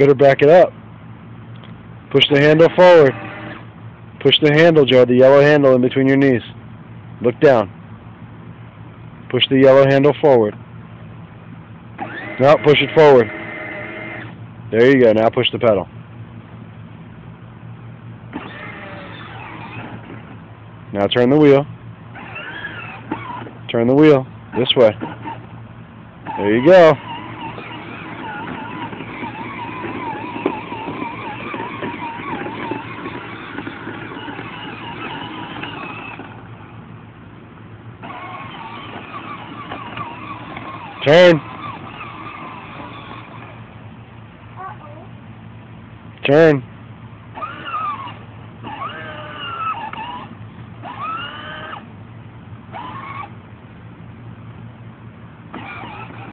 Better back it up. Push the handle forward. Push the handle, Joe, the yellow handle in between your knees. Look down. Push the yellow handle forward. Now push it forward. There you go. Now push the pedal. Now turn the wheel. Turn the wheel this way. There you go. Turn. Turn.